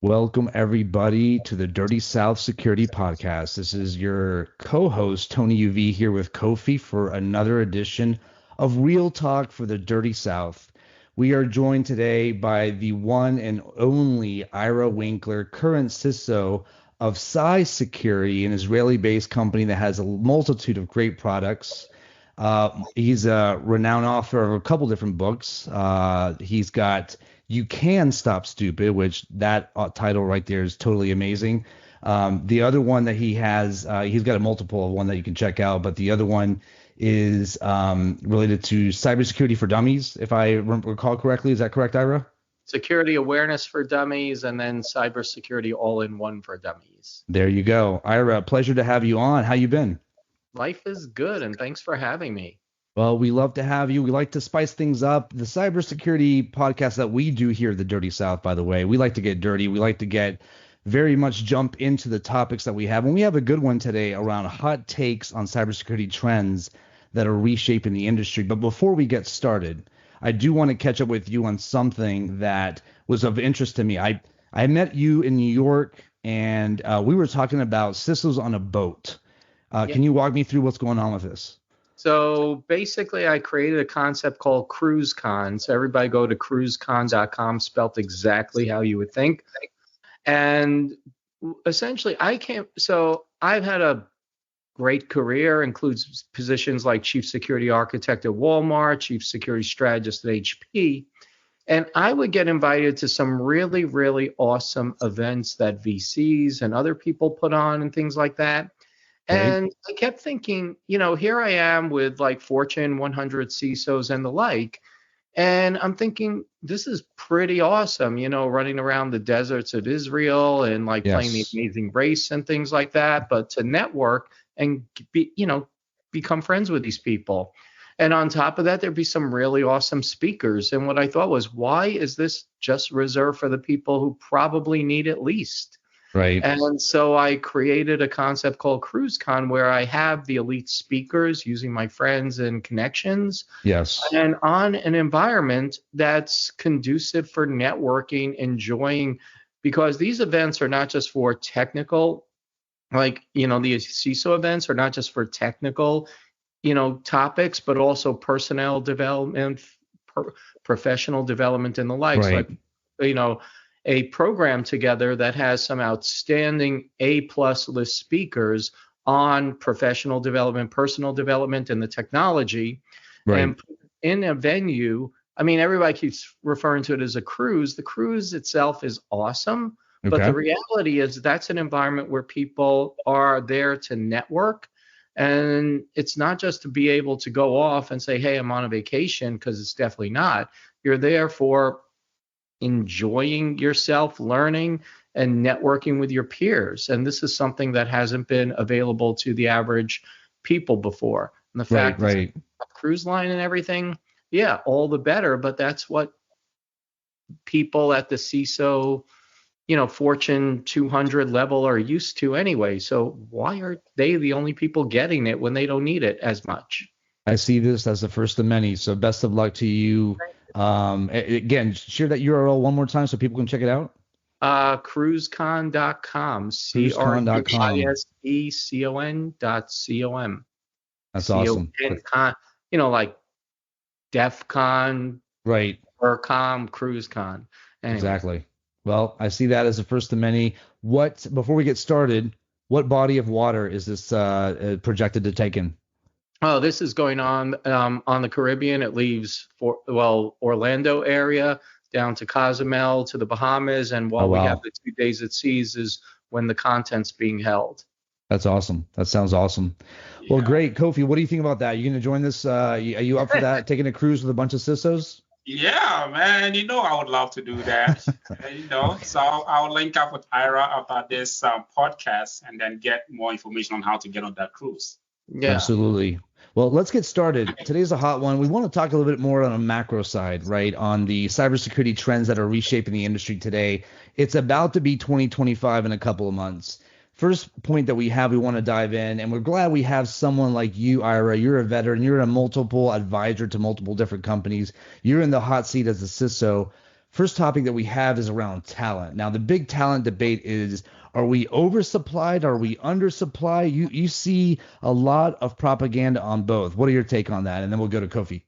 Welcome, everybody, to the Dirty South Security Podcast. This is your co-host, Tony UV, here with Kofi for another edition of Real Talk for the Dirty South. We are joined today by the one and only Ira Wrinkler, current CISO of CYE Security, an Israeli-based company that has a multitude of great products. He's a renowned author of a couple different books. He's got You Can Stop Stupid, which that title right there is totally amazing. The other one that he has, he's got a multiple of one that you can check out, but the other one is related to cybersecurity for dummies, if I recall correctly. Is that correct, Ira? Security awareness for dummies, and then cybersecurity all-in-one for dummies. There you go. Ira, pleasure to have you on. How you been? Life is good, and thanks for having me. Well, we love to have you. We like to spice things up. The cybersecurity podcast that we do here at the Dirty South, by the way, we like to get dirty. We like to get very much jump into the topics that we have. And we have a good one today around hot takes on cybersecurity trends that are reshaping the industry. But before we get started, I do want to catch up with you on something that was of interest to me. I met you in New York, and we were talking about CISOs on a boat. Can you walk me through what's going on with this? So basically, I created a concept called CruiseCon. So everybody go to cruisecon.com, spelt exactly how you would think. And essentially, I've had a great career, includes positions like Chief Security Architect at Walmart, Chief Security Strategist at HP. And I would get invited to some really, really awesome events that VCs and other people put on and things like that. And I kept thinking, here I am with like Fortune 100 CISOs and the like. And I'm thinking, this is pretty awesome, running around the deserts of Israel and playing the Amazing Race and things like that. But to network and become friends with these people. And on top of that, there'd be some really awesome speakers. And what I thought was, why is this just reserved for the people who probably need it least? Right. And so I created a concept called CruiseCon, where I have the elite speakers using my friends and connections. Yes. And on an environment that's conducive for networking, enjoying, because these events are not just for technical, the CISO events are not just for technical, topics, but also personnel development, professional development, and the like. Right. So, a program together that has some outstanding A+ list speakers on professional development, personal development, and the technology. Right. And in a venue, everybody keeps referring to it as a cruise. The cruise itself is awesome, but the reality is that's an environment where people are there to network. And it's not just to be able to go off and say, hey, I'm on a vacation, because it's definitely not. You're there for enjoying yourself, learning, and networking with your peers. And this is something that hasn't been available to the average people before. And the fact that cruise line and everything, all the better. But that's what people at the CISO, Fortune 200 level are used to anyway. So why are they the only people getting it when they don't need it as much? I see this as the first of many. So best of luck to you. Again, share that URL one more time so people can check it out. Cruisecon.com. CRUISECON.com. That's awesome. Con, like DEF CON, right? ERCOM, CruiseCon. Anyway. Exactly. Well, I see that as the first of many. Before we get started, what body of water is this projected to take in? Oh, this is going on the Caribbean. It leaves Orlando area down to Cozumel to the Bahamas, and while we have the 2 days at seas is when the content's being held. That's awesome. That sounds awesome. Yeah. Well, great, Kofi. What do you think about that? You going to join this? Are you up for that? Taking a cruise with a bunch of CISOs? Yeah, man. I would love to do that. So I'll link up with Ira about this podcast and then get more information on how to get on that cruise. Yeah, absolutely. Well, let's get started. Today's a hot one. We want to talk a little bit more on a macro side, right, on the cybersecurity trends that are reshaping the industry today. It's about to be 2025 in a couple of months. First point that we want to dive in, and we're glad we have someone like you, Ira. You're a veteran. You're a multiple advisor to multiple different companies. You're in the hot seat as a CISO first topic that we have is around talent. Now, the big talent debate is, are we oversupplied? Are we undersupplied? You see a lot of propaganda on both. What are your take on that? And then we'll go to Kofi.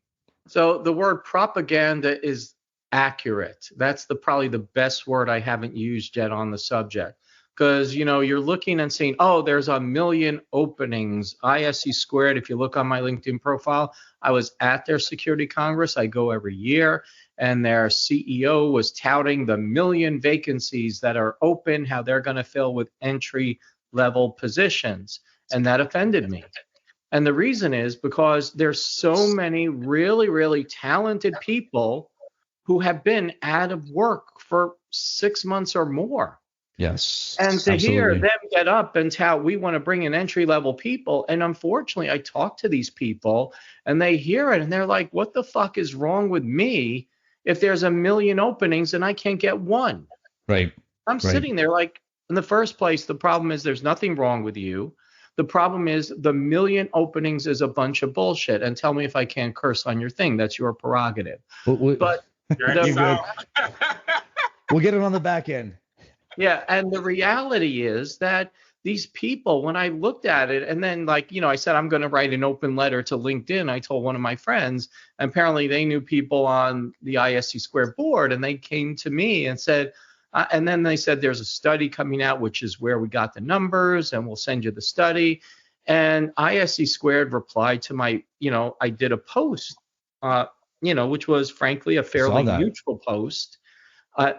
So the word propaganda is accurate. That's probably the best word I haven't used yet on the subject. Because, you're looking and saying, oh, there's 1 million openings. ISC squared, if you look on my LinkedIn profile, I was at their security congress. I go every year. And their CEO was touting the 1 million vacancies that are open, how they're going to fill with entry level positions. And that offended me. And the reason is because there's so many really, really talented people who have been out of work for 6 months or more. Yes. And to absolutely. hear them get up and tout, we want to bring in entry level people. And unfortunately, I talk to these people and they hear it and they're like, what the fuck is wrong with me if there's 1 million openings and I can't get one? Right. I'm sitting there like, in the first place, the problem is there's nothing wrong with you. The problem is the 1 million openings is a bunch of bullshit. And tell me if I can't curse on your thing. That's your prerogative. But we'll get it on the back end. Yeah. And the reality is that these people, when I looked at it, and then I said, I'm going to write an open letter to LinkedIn. I told one of my friends, and apparently they knew people on the ISC Squared board, and they came to me and said, and then they said, there's a study coming out, which is where we got the numbers, and we'll send you the study. And ISC Squared replied to my, I did a post, which was frankly a fairly neutral post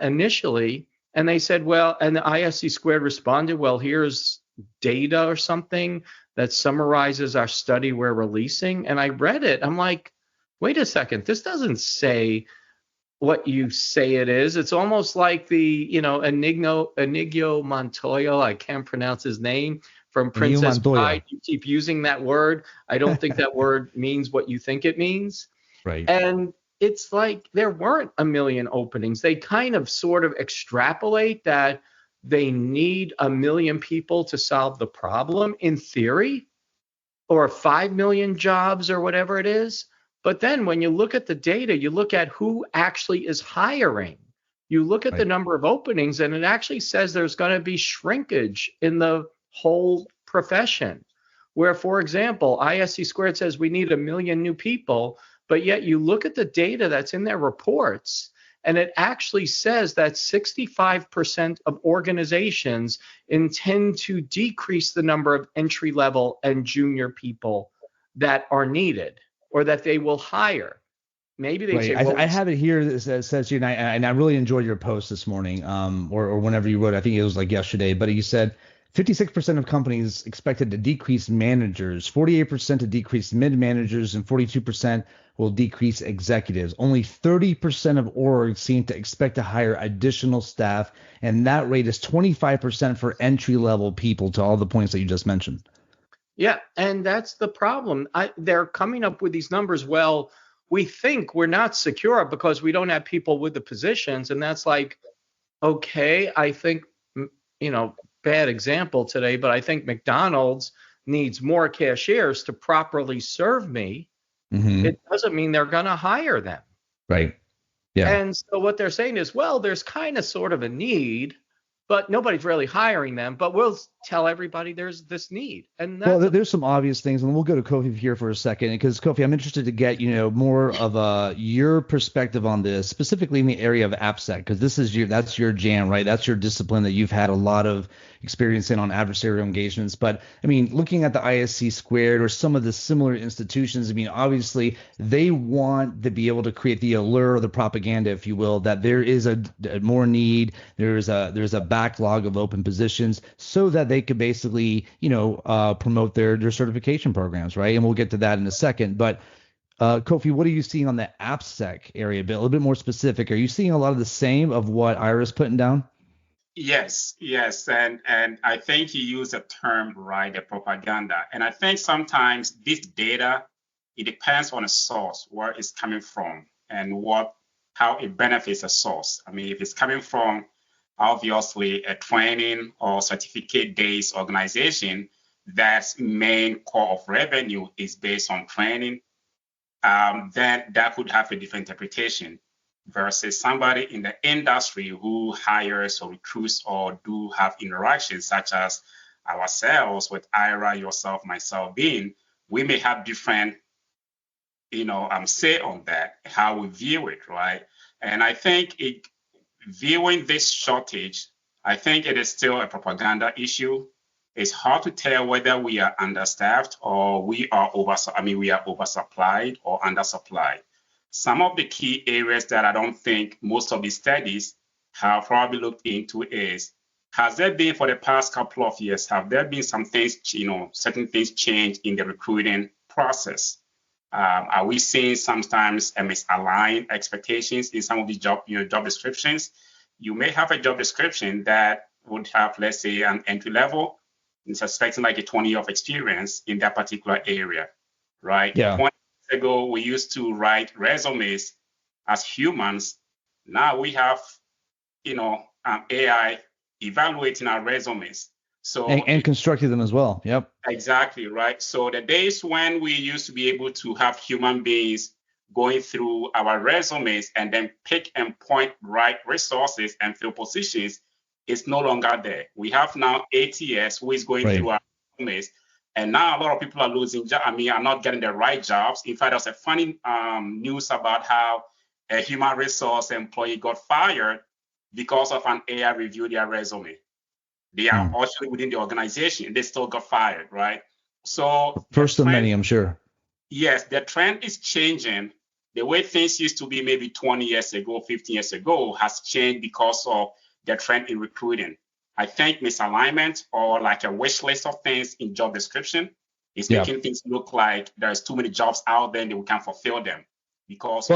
initially. And they said, well, and the ISC Squared responded, well, here's data or something that summarizes our study we're releasing. And I read it. I'm like, wait a second, this doesn't say what you say it is. It's almost like the, Inigo Montoya, I can't pronounce his name, from Princess Bride. You keep using that word. I don't think that word means what you think it means. Right. And it's like there weren't 1 million openings. They kind of sort of extrapolate that they need 1 million people to solve the problem in theory, or 5 million jobs or whatever it is. But then when you look at the data, you look at who actually is hiring. You look at the number of openings, and it actually says there's going to be shrinkage in the whole profession. Where, for example, ISC Squared says we need 1 million new people, but yet you look at the data that's in their reports, and it actually says that 65% of organizations intend to decrease the number of entry level and junior people that are needed or that they will hire. Maybe they say, well, I have it here that says here, and I really enjoyed your post this morning, or whenever you wrote. I think it was like yesterday, but you said 56% of companies expected to decrease managers, 48% to decrease mid-managers, and 42% will decrease executives. Only 30% of orgs seem to expect to hire additional staff, and that rate is 25% for entry-level people, to all the points that you just mentioned. Yeah, and that's the problem. They're coming up with these numbers. Well, we think we're not secure because we don't have people with the positions, and that's like, okay, I think, bad example today, but I think McDonald's needs more cashiers to properly serve me. Mm-hmm. It doesn't mean they're going to hire them. Right. Yeah. And so what they're saying is, well, there's kind of sort of a need, but nobody's really hiring them. But we'll tell everybody there's this need. And there's some obvious things, and we'll go to Kofi here for a second, because Kofi, I'm interested to get more of your perspective on this, specifically in the area of AppSec, because that's your jam, right? That's your discipline that you've had a lot of experience in on adversarial engagements. But I mean, looking at the ISC Squared or some of the similar institutions, I mean, obviously they want to be able to create the allure or the propaganda, if you will, that there is a more need, there's a backlog of open positions, so that they could basically, promote their certification programs, right? And we'll get to that in a second. But Kofi, what are you seeing on the AppSec area? A little bit more specific. Are you seeing a lot of the same of what Ira's putting down? Yes. And I think you use a term, right, the propaganda. And I think sometimes this data, it depends on the source, where it's coming from and how it benefits a source. I mean, if it's coming from obviously a training or certificate-based organization, that's main core of revenue is based on training, then that could have a different interpretation. versus somebody in the industry who hires or recruits or do have interactions such as ourselves with Ira, yourself, myself being, we may have different, say on that, how we view it, right? And I think viewing this shortage, I think it is still a propaganda issue. It's hard to tell whether we are understaffed or we are oversupplied or undersupplied. Some of the key areas that I don't think most of the studies have probably looked into is, has there been for the past couple of years, have there been some things, certain things change in the recruiting process? Are we seeing sometimes a misaligned expectations in some of the job descriptions? You may have a job description that would have, let's say, an entry level, and suspecting like a 20 year of experience in that particular area, right? Yeah. 20 years ago, we used to write resumes as humans. Now we have, AI evaluating our resumes. So and constructing them as well. Yep. Exactly, right. So the days when we used to be able to have human beings going through our resumes and then pick and point right resources and fill positions is no longer there. We have now ATS who is going through our resumes. And now a lot of people are losing jobs. Are not getting the right jobs. In fact, there's a funny news about how a human resource employee got fired because of an AI reviewed their resume. They are actually within the organization. They still got fired, right? So first of many, I'm sure. Yes, the trend is changing. The way things used to be maybe 20 years ago, 15 years ago has changed because of the trend in recruiting. I think misalignment or like a wish list of things in job description is making things look like there's too many jobs out there and we can't fulfill them. Because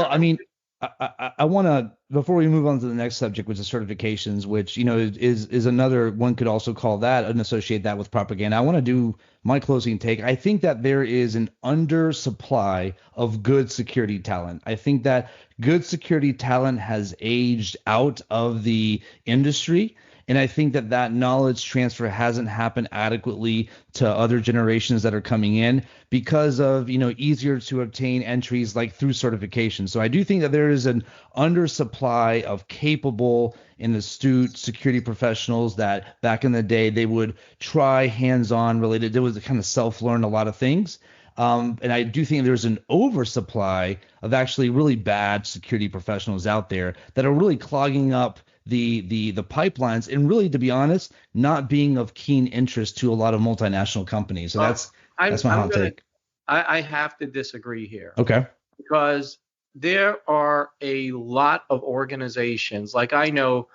I want to, before we move on to the next subject, which is certifications, which, is another, one could also call that and associate that with propaganda. I want to do my closing take. I think that there is an undersupply of good security talent. I think that good security talent has aged out of the industry. And I think that knowledge transfer hasn't happened adequately to other generations that are coming in because of, easier to obtain entries like through certification. So I do think that there is an undersupply of capable and astute security professionals that back in the day they would try hands-on related. There was a kind of self-learn a lot of things. And I do think there's an oversupply of actually really bad security professionals out there that are really clogging up the pipelines and really, to be honest, not being of keen interest to a lot of multinational companies. So that's my hot take. I have to disagree here. Okay. Because there are a lot of organizations, like I know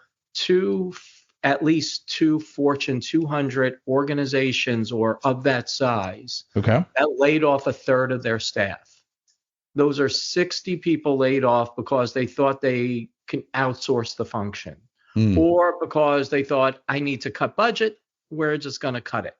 at least two Fortune 200 organizations or of that size that laid off a third of their staff. Those are 60 people laid off because they thought they can outsource the function or because they thought I need to cut budget. We're just going to cut it.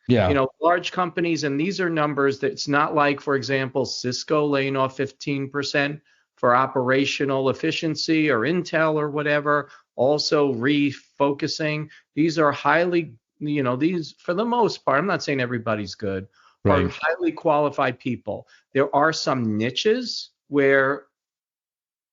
Yeah. Large companies, and these are numbers that it's not like, for example, Cisco laying off 15% for operational efficiency or Intel or whatever, also refocusing. These are highly, these for the most part, I'm not saying everybody's good, are highly qualified people. There are some niches where,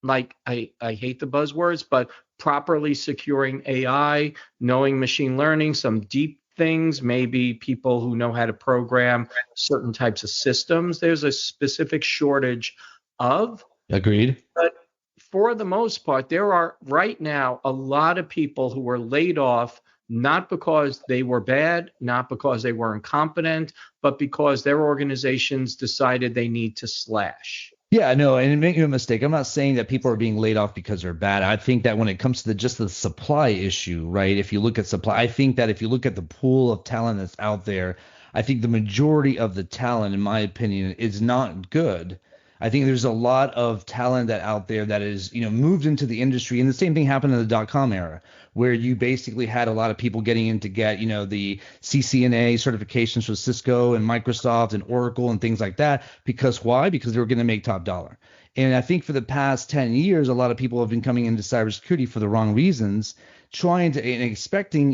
like, I hate the buzzwords, but properly securing AI, knowing machine learning, some deep things, maybe people who know how to program certain types of systems, there's a specific shortage of. Agreed. But for the most part, there are right now a lot of people who were laid off, not because they were bad, not because they were incompetent, but because their organizations decided they need to slash. Yeah, no, and make no mistake, I'm not saying that people are being laid off because they're bad. I think that when it comes to just the supply issue, right, if you look at supply, I think that if you look at the pool of talent that's out there, I think the majority of the talent, in my opinion, is not good. I think there's a lot of talent that out there that is, moved into the industry. And the same thing happened in the .com era, where you basically had a lot of people getting in to get, the CCNA certifications for Cisco and Microsoft and Oracle and things like that. Because why? Because they were going to make top dollar. And I think for the past 10 years, a lot of people have been coming into cybersecurity for the wrong reasons, trying to and expecting,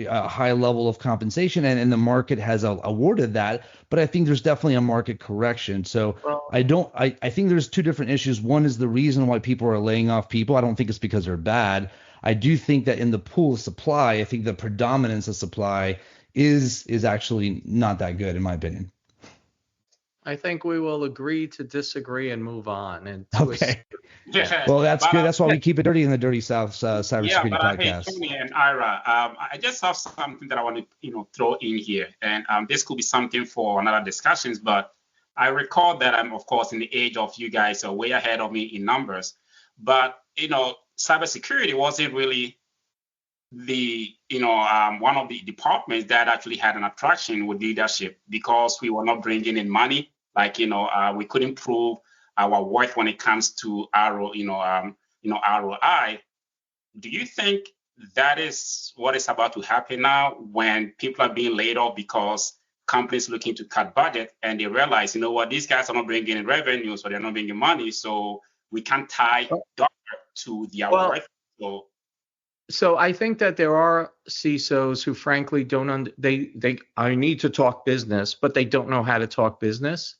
a high level of compensation, and the market has awarded that. But I think there's definitely a market correction. So Well, I think there's two different issues. One is the reason why people are laying off people. I don't think it's because they're bad. I do think that in the pool of supply, I think the predominance of supply is actually not that good, in my opinion. I think we will agree to disagree and move on. And Okay. Yeah. Well, that's But good. That's why we keep it dirty in the Dirty South yeah, Cybersecurity but hey, Podcast. Tony and Ira, I just have something that I want to throw in here, and this could be something for another discussions. But I recall that I'm of course in the age of you guys are way ahead of me in numbers, but cybersecurity wasn't really the one of the departments that actually had an attraction with leadership because we were not bringing in money. Like we couldn't prove our worth when it comes to ROI. Do you think that is what is about to happen now when people are being laid off because companies looking to cut budget and they realize, you know what, these guys are not bringing in revenue, so they're not bringing money, so we can't tie dollar to their worth. So I think that there are CISOs who frankly don't they I need to talk business, but they don't know how to talk business.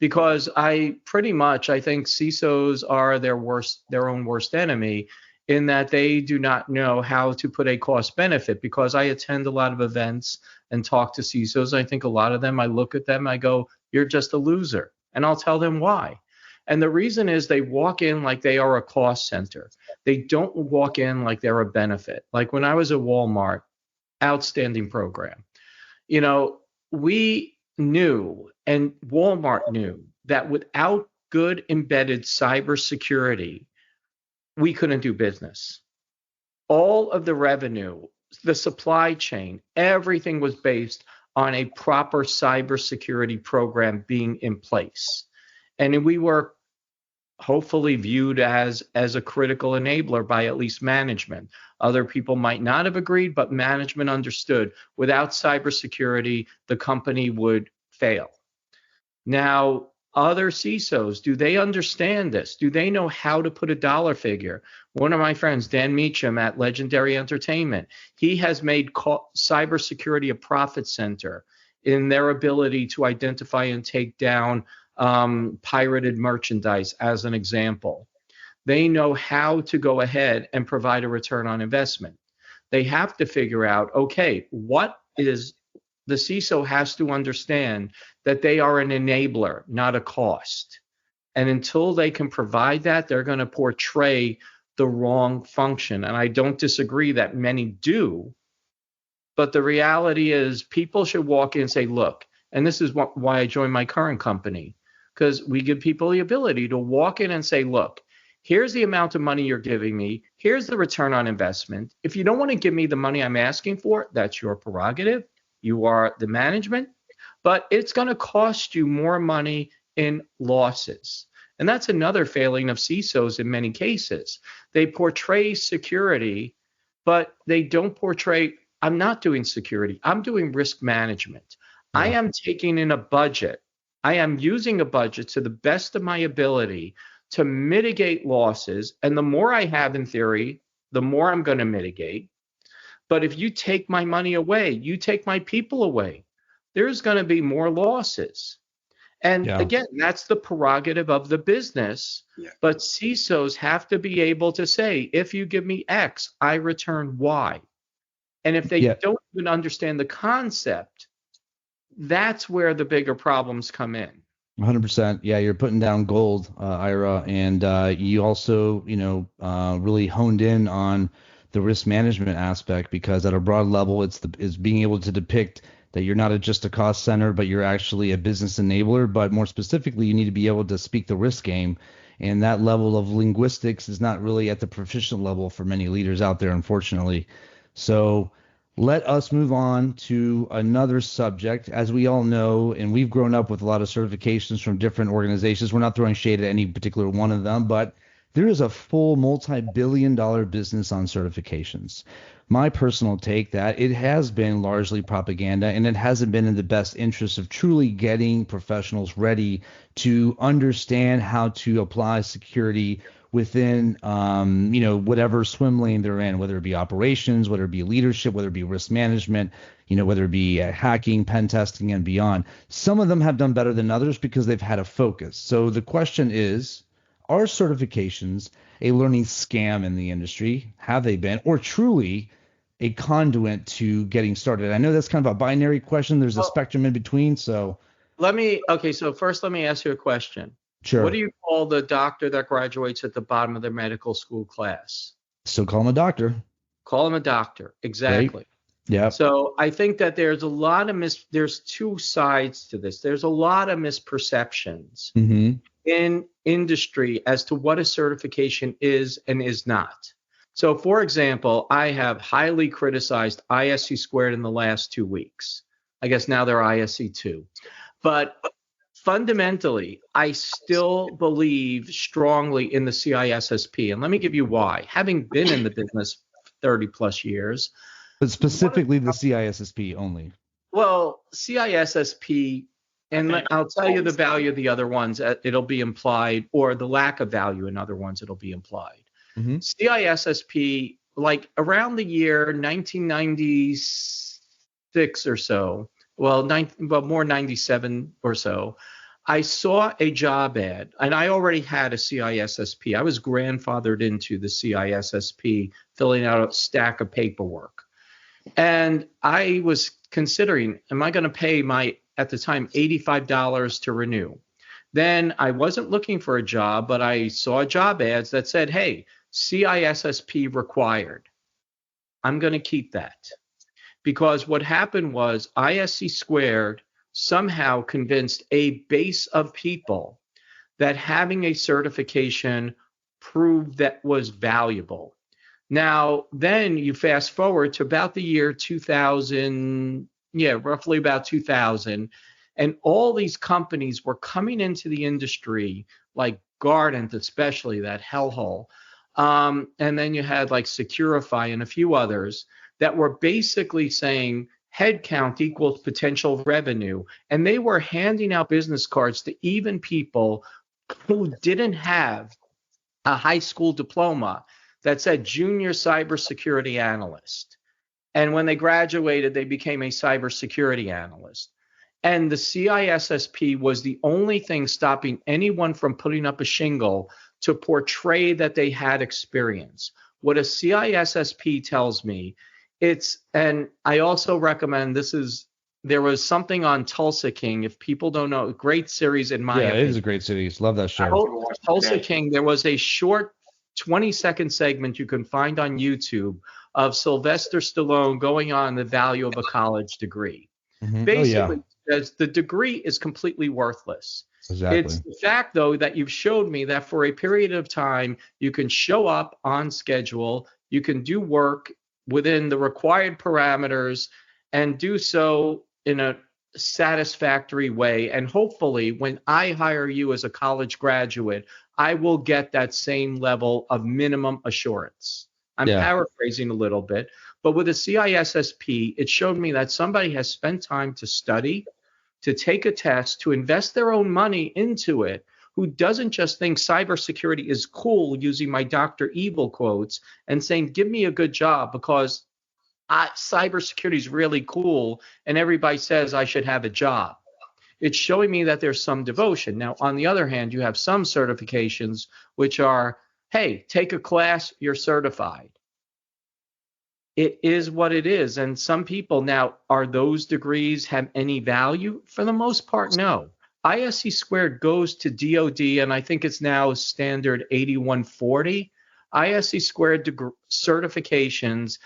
Because I think CISOs are their own worst enemy in that they do not know how to put a cost benefit. Because I attend a lot of events and talk to CISOs. I think a lot of them, I look at them, I go, you're just a loser. And I'll tell them why. And the reason is they walk in like they are a cost center. They don't walk in like they're a benefit. Like when I was at Walmart, outstanding program. We knew and Walmart knew that without good embedded cybersecurity, we couldn't do business. All of the revenue, the supply chain, everything was based on a proper cybersecurity program being in place. And we were hopefully viewed as a critical enabler by at least management. Other people might not have agreed, but management understood without cybersecurity, the company would fail. Now, other CISOs, do they understand this? Do they know how to put a dollar figure? One of my friends, Dan Meacham at Legendary Entertainment, he has made cybersecurity a profit center in their ability to identify and take down pirated merchandise, as an example. They know how to go ahead and provide a return on investment. They have to figure out, okay, what is the CISO has to understand that they are an enabler, not a cost. And until they can provide that, they're going to portray the wrong function. And I don't disagree that many do. But the reality is people should walk in and say, look, and this is why I joined my current company, because we give people the ability to walk in and say, look, here's the amount of money you're giving me. Here's the return on investment. If you don't want to give me the money I'm asking for, that's your prerogative. You are the management, but it's going to cost you more money in losses. And that's another failing of CISOs in many cases. They portray security, but they don't portray, I'm not doing security. I'm doing risk management. Yeah. I am taking in a budget. I am using a budget to the best of my ability to mitigate losses. And the more I have in theory, the more I'm going to mitigate. But if you take my money away, you take my people away, there's going to be more losses. And again, that's the prerogative of the business. Yeah. But CISOs have to be able to say, if you give me X, I return Y. And if they don't even understand the concept, that's where the bigger problems come in. 100%. Yeah, you're putting down gold, Ira. And you also, really honed in on the risk management aspect, because at a broad level, it's being able to depict that you're not just a cost center, but you're actually a business enabler. But more specifically, you need to be able to speak the risk game. And that level of linguistics is not really at the proficient level for many leaders out there, unfortunately. So let us move on to another subject. As we all know, and we've grown up with a lot of certifications from different organizations. We're not throwing shade at any particular one of them, but there is a full multi-billion-dollar business on certifications. My personal take that it has been largely propaganda, and it hasn't been in the best interest of truly getting professionals ready to understand how to apply security within, whatever swim lane they're in, whether it be operations, whether it be leadership, whether it be risk management, whether it be hacking, pen testing, and beyond. Some of them have done better than others because they've had a focus. So the question is, are certifications a learning scam in the industry? Have they been, or truly a conduit to getting started? I know that's kind of a binary question. There's a spectrum in between. So so first let me ask you a question. Sure. What do you call the doctor that graduates at the bottom of their medical school class? Still call him a doctor. Call him a doctor. Exactly. Right? Yeah. So I think that there's a lot of there's two sides to this. There's a lot of misperceptions in industry as to what a certification is and is not. So for example, I have highly criticized ISC squared in the last 2 weeks. I guess now they're ISC 2. But fundamentally, I still believe strongly in the CISSP. And let me give you why. Having been in the business 30 plus years. But specifically the CISSP only. Well, CISSP, and I'll tell you the value of the other ones, it'll be implied, or the lack of value in other ones, it'll be implied. CISSP, like around the year 1996 or so, more 97 or so, I saw a job ad, and I already had a CISSP. I was grandfathered into the CISSP, filling out a stack of paperwork. And I was considering, am I going to pay at the time, $85 to renew? Then I wasn't looking for a job, but I saw job ads that said, hey, CISSP required. I'm going to keep that. Because what happened was ISC squared somehow convinced a base of people that having a certification proved that was valuable. Now, then you fast forward to about the year 2000, roughly about 2000, and all these companies were coming into the industry, like Guardant especially, that hellhole. And then you had like CQ0PHI and a few others that were basically saying headcount equals potential revenue. And they were handing out business cards to even people who didn't have a high school diploma that said junior cybersecurity analyst. And when they graduated, they became a cybersecurity analyst. And the CISSP was the only thing stopping anyone from putting up a shingle to portray that they had experience. What a CISSP tells me, and I also recommend there was something on Tulsa King, if people don't know, great series in my opinion. Yeah, it is a great series. Love that show. Tulsa King, there was a short 20-second segment you can find on YouTube of Sylvester Stallone going on the value of a college degree. Basically, the degree is completely worthless. Exactly. It's the fact, though, that you've showed me that for a period of time, you can show up on schedule, you can do work within the required parameters and do so in a satisfactory way. And hopefully, when I hire you as a college graduate, I will get that same level of minimum assurance. I'm paraphrasing a little bit, but with a CISSP, it showed me that somebody has spent time to study, to take a test, to invest their own money into it, who doesn't just think cybersecurity is cool, using my Dr. Evil quotes and saying, give me a good job because cybersecurity is really cool and everybody says I should have a job. It's showing me that there's some devotion. Now, on the other hand, you have some certifications which are, hey, take a class, you're certified. It is what it is. And some people now, are those degrees have any value? For the most part, no. ISC squared goes to DOD, and I think it's now standard 8140. ISC squared certifications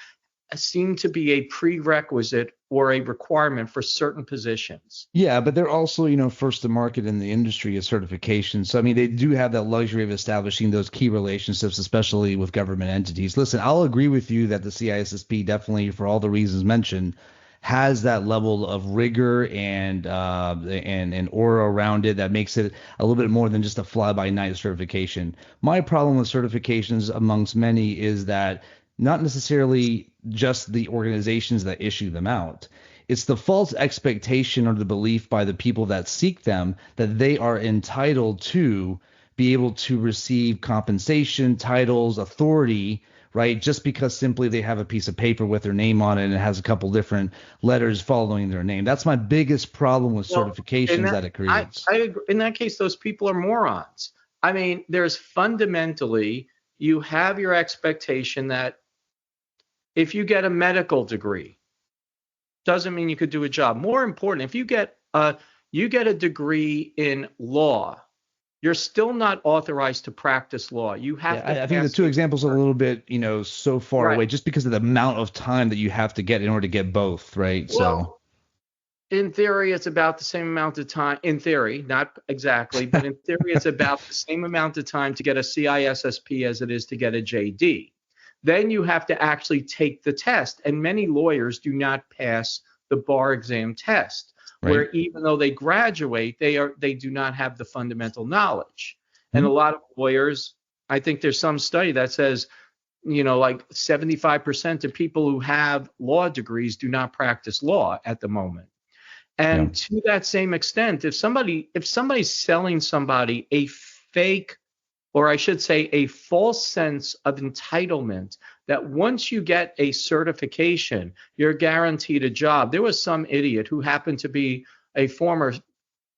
seem to be a prerequisite or a requirement for certain positions. Yeah, but they're also, first to market in the industry as certifications. So, I mean, they do have that luxury of establishing those key relationships, especially with government entities. Listen, I'll agree with you that the CISSP definitely, for all the reasons mentioned, has that level of rigor and aura around it that makes it a little bit more than just a fly-by-night certification. My problem with certifications amongst many is that not necessarily just the organizations that issue them out. It's the false expectation or the belief by the people that seek them that they are entitled to be able to receive compensation, titles, authority, right? Just because simply they have a piece of paper with their name on it and it has a couple different letters following their name. That's my biggest problem with certifications that it creates. I agree. In that case, those people are morons. I mean, there's fundamentally, you have your expectation that if you get a medical degree, doesn't mean you could do a job. More important, if you get a degree in law, you're still not authorized to practice law. You have to. I think the two examples are a little bit, so far away, just because of the amount of time that you have to get in order to get both, right? Well, in theory, it's about the same amount of time. In theory, not exactly, but in theory, it's about the same amount of time to get a CISSP as it is to get a JD. Then you have to actually take the test, and many lawyers do not pass the bar exam test. Right. Where even though they graduate, they do not have the fundamental knowledge. Mm-hmm. And a lot of lawyers, I think there's some study that says, like 75% of people who have law degrees do not practice law at the moment. And to that same extent, if somebody's selling somebody a fake, or I should say a false sense of entitlement, that once you get a certification, you're guaranteed a job. There was some idiot who happened to be a former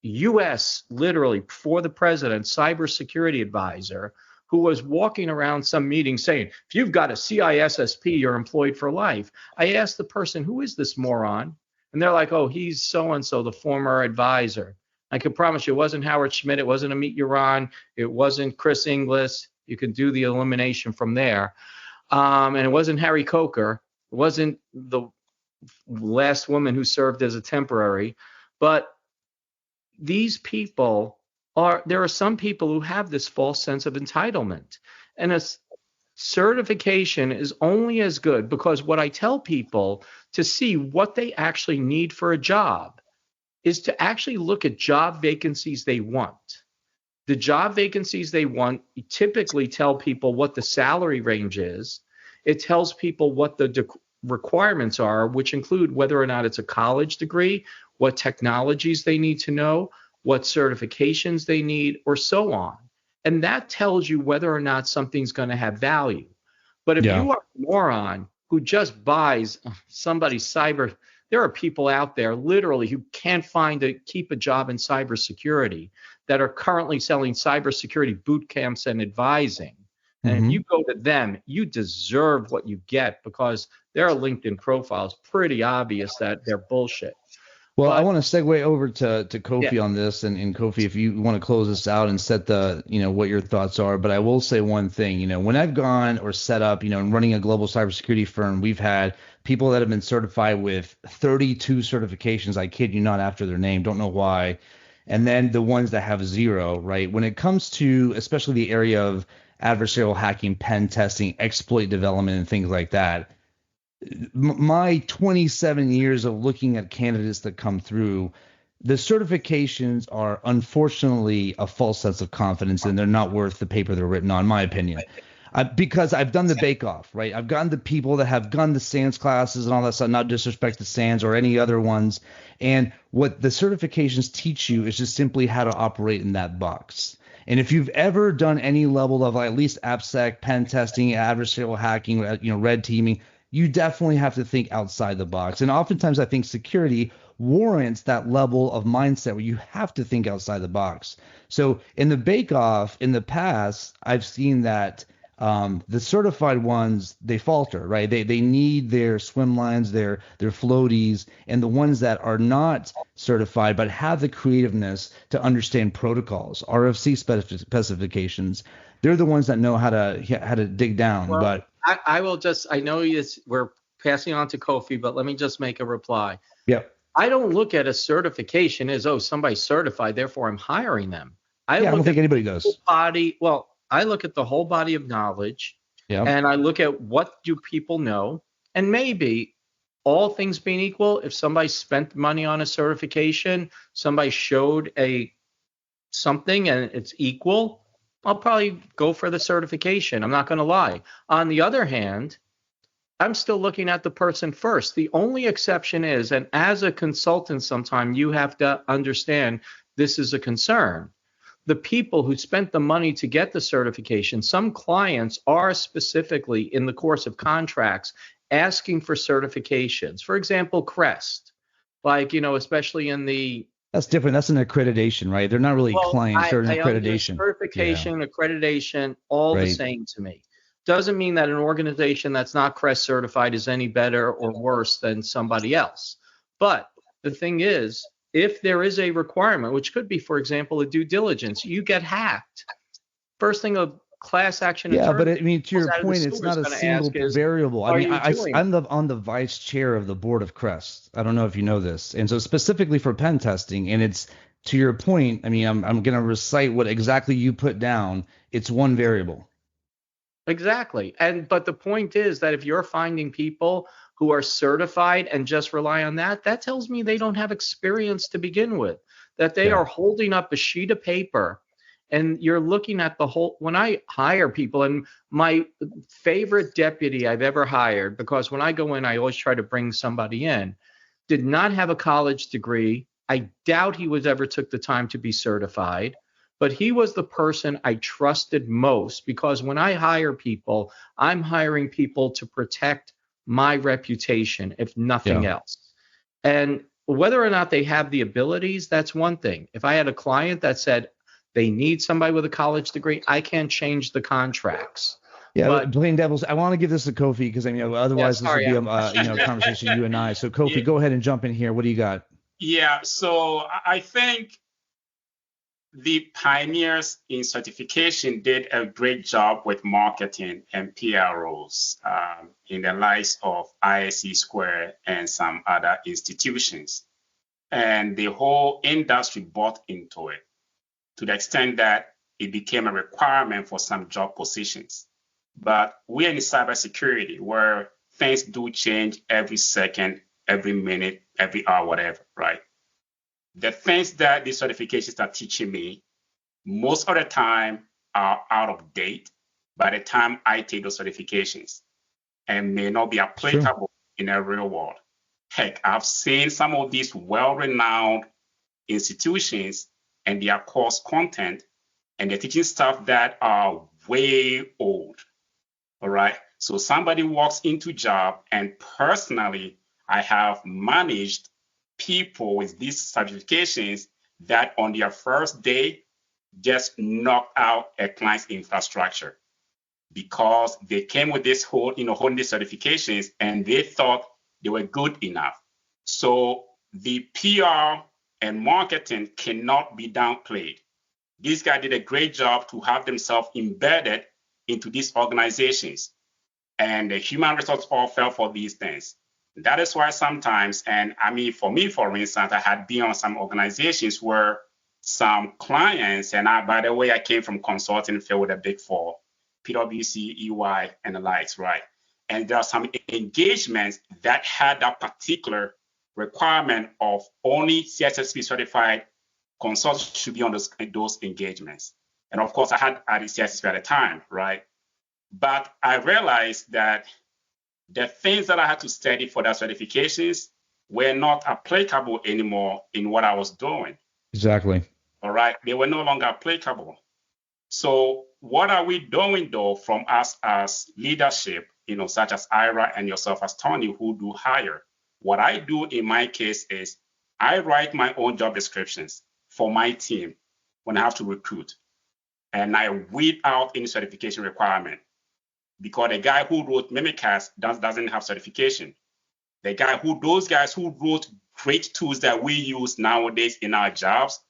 U.S., literally for the president, cybersecurity advisor, who was walking around some meeting saying, if you've got a CISSP, you're employed for life. I asked the person, who is this moron? And they're like, oh, he's so-and-so, the former advisor. I can promise you it wasn't Howard Schmidt. It wasn't Amit Yaron. It wasn't Chris Inglis. You can do the elimination from there. And it wasn't Harry Coker. It wasn't the last woman who served as a temporary. But these people there are some people who have this false sense of entitlement. And a certification is only as good, because what I tell people to see what they actually need for a job is to actually look at job vacancies they want. The job vacancies they want typically tell people what the salary range is. It tells people what the requirements are, which include whether or not it's a college degree, what technologies they need to know, what certifications they need, or so on. And that tells you whether or not something's going to have value. But if you are a moron who just buys somebody's cyber, there are people out there literally who can't keep a job in cybersecurity that are currently selling cybersecurity boot camps and advising. And if you go to them, you deserve what you get, because their LinkedIn profile is pretty obvious that they're bullshit. Well, I want to segue over to Kofi on this, and Kofi, if you want to close this out and set the, what your thoughts are. But I will say one thing, when I've gone or set up, and running a global cybersecurity firm, we've had people that have been certified with 32 certifications. I kid you not, after their name, don't know why. And then the ones that have 0, right? When it comes to especially the area of adversarial hacking, pen testing, exploit development, and things like that, my 27 years of looking at candidates that come through, the certifications are unfortunately a false sense of confidence, and they're not worth the paper they're written on, in my opinion. Because I've done the bake-off, right? I've gotten the people that have gone the SANS classes and all that stuff, not disrespect to SANS or any other ones. And what the certifications teach you is just simply how to operate in that box. And if you've ever done any level of at least AppSec, pen testing, adversarial hacking, red teaming, you definitely have to think outside the box. And oftentimes I think security warrants that level of mindset where you have to think outside the box. So in the bake-off, in the past, I've seen that the certified ones, they falter, right? They need their swim lines, their floaties, and the ones that are not certified but have the creativeness to understand protocols, RFC specifications, they're the ones that know how to dig down. Well, but I will just, I know we're passing on to Kofi, but let me just make a reply. Yep. I don't look at a certification as, somebody's certified, therefore I'm hiring them. I don't think anybody does. I look at the whole body of knowledge, and I look at what do people know, and maybe all things being equal, if somebody spent money on a certification, somebody showed something and it's equal, I'll probably go for the certification. I'm not going to lie. On the other hand, I'm still looking at the person first. The only exception is, and as a consultant, sometimes you have to understand this is a concern. the people who spent the money to get the certification, some clients are specifically in the course of contracts asking for certifications. For example, Crest, like, especially in the That's different. That's an accreditation, right? They're not really clients. They're an I accreditation. certification, accreditation, all the same to me. Doesn't mean that an organization that's not Crest certified is any better or worse than somebody else. But the thing is, if there is a requirement, which could be, for example, a due diligence, you get hacked. First thing a class action attorney. Yeah, but I mean, to your point, it's not a single variable. I mean, I'm on the vice chair of the board of Crest. I don't know if you know this, and so specifically for pen testing, and it's to your point. I mean, I'm going to recite what exactly you put down. It's one variable. Exactly, but the point is that if you're finding people who are certified and just rely on that, that tells me they don't have experience to begin with. That they are holding up a sheet of paper. And you're looking at the whole, when I hire people, and my favorite deputy I've ever hired, because when I go in, I always try to bring somebody in, did not have a college degree. I doubt he was ever took the time to be certified, but he was the person I trusted most, because when I hire people, I'm hiring people to protect my reputation, if nothing else. And whether or not they have the abilities, that's one thing. If I had a client that said, they need somebody with a college degree, I can't change the contracts. Yeah, but playing devil's, I want to give this to Kofi because I mean, otherwise this would be a conversation you and I. So Kofi, go ahead and jump in here. What do you got? Yeah, so I think the pioneers in certification did a great job with marketing and PR roles in the likes of ISC Square and some other institutions, and the whole industry bought into it, to the extent that it became a requirement for some job positions. But we're in cybersecurity where things do change every second, every minute, every hour, whatever, right? The things that these certifications are teaching me, most of the time are out of date by the time I take those certifications and may not be applicable in the real world. Heck, I've seen some of these well-renowned institutions and their course content, and they're teaching stuff that are way old, all right? So somebody walks into job, and personally, I have managed people with these certifications that on their first day just knocked out a client's infrastructure because they came with this holding these certifications, and they thought they were good enough. So the PR and marketing cannot be downplayed. These guys did a great job to have themselves embedded into these organizations, and the human resources all fell for these things. That is why sometimes, and I mean, for me, for instance, I had been on some organizations where some clients, and by the way, I came from consulting field with the Big Four, PwC, EY, and the likes, right? And there are some engagements that had that particular requirement of only CSSP certified consultants should be on those engagements. And of course, I had the CSSP at the time, right? But I realized that the things that I had to study for that certifications were not applicable anymore in what I was doing. Exactly. All right. They were no longer applicable. So what are we doing though from us as leadership, such as Ira and yourself as Tony, who do hire? What I do in my case is I write my own job descriptions for my team when I have to recruit. And I weed out any certification requirement, because the guy who wrote Mimikatz doesn't have certification. Those guys who wrote great tools that we use nowadays in our jobs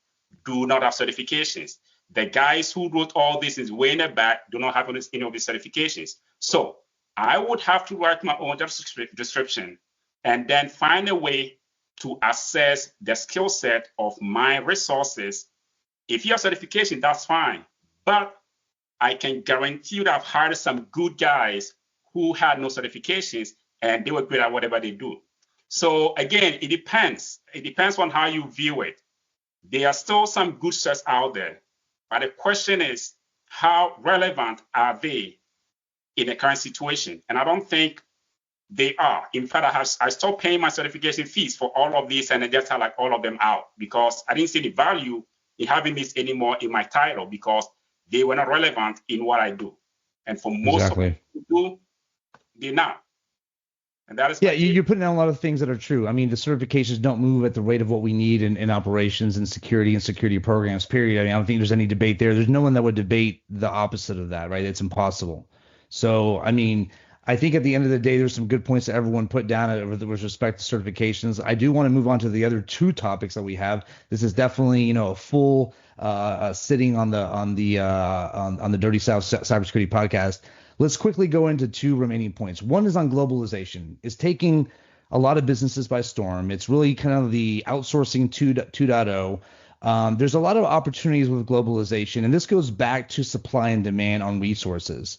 do not have certifications. The guys who wrote all this is way in the back do not have any of these certifications. So I would have to write my own job description and then find a way to assess the skill set of my resources. If you have certification, that's fine. But I can guarantee you that I've hired some good guys who had no certifications and they were great at whatever they do. So again, it depends. It depends on how you view it. There are still some good certs out there, but the question is, how relevant are they in the current situation? And I don't think they are. In fact, I stopped paying my certification fees for all of these, and I just had all of them out because I didn't see the value in having this anymore in my title because they were not relevant in what I do. And for most of them who do, they're not. And that is you're putting down a lot of things that are true. I mean, the certifications don't move at the rate of what we need in operations and security programs, period. I mean, I don't think there's any debate there. There's no one that would debate the opposite of that, right? It's impossible. So, I mean, I think at the end of the day, there's some good points that everyone put down with respect to certifications. I do want to move on to the other two topics that we have. This is definitely, a full sitting on the Dirty South Cybersecurity Podcast. Let's quickly go into two remaining points. One is on globalization. It's taking a lot of businesses by storm. It's really kind of the outsourcing 2.0. There's a lot of opportunities with globalization, and this goes back to supply and demand on resources.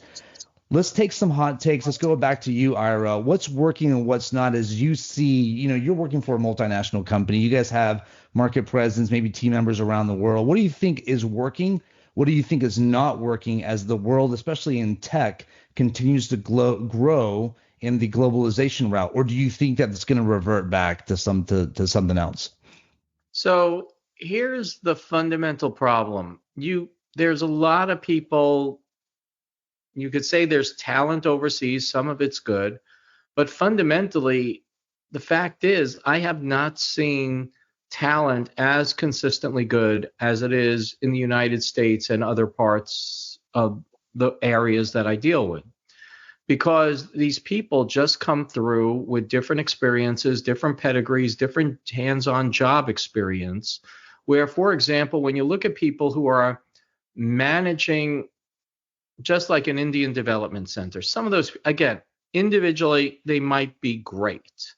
Let's take some hot takes. Let's go back to you, Ira. What's working and what's not as you see, you're working for a multinational company. You guys have market presence, maybe team members around the world. What do you think is working? What do you think is not working as the world, especially in tech, continues to grow in the globalization route? Or do you think that it's going to revert back to something else? So here's the fundamental problem. There's a lot of people. You could say there's talent overseas. Some of it's good. But fundamentally, the fact is I have not seen talent as consistently good as it is in the United States and other parts of the areas that I deal with. Because these people just come through with different experiences, different pedigrees, different hands-on job experience. Where, for example, when you look at people who are managing just like an Indian development center, some of those, again, individually, they might be great.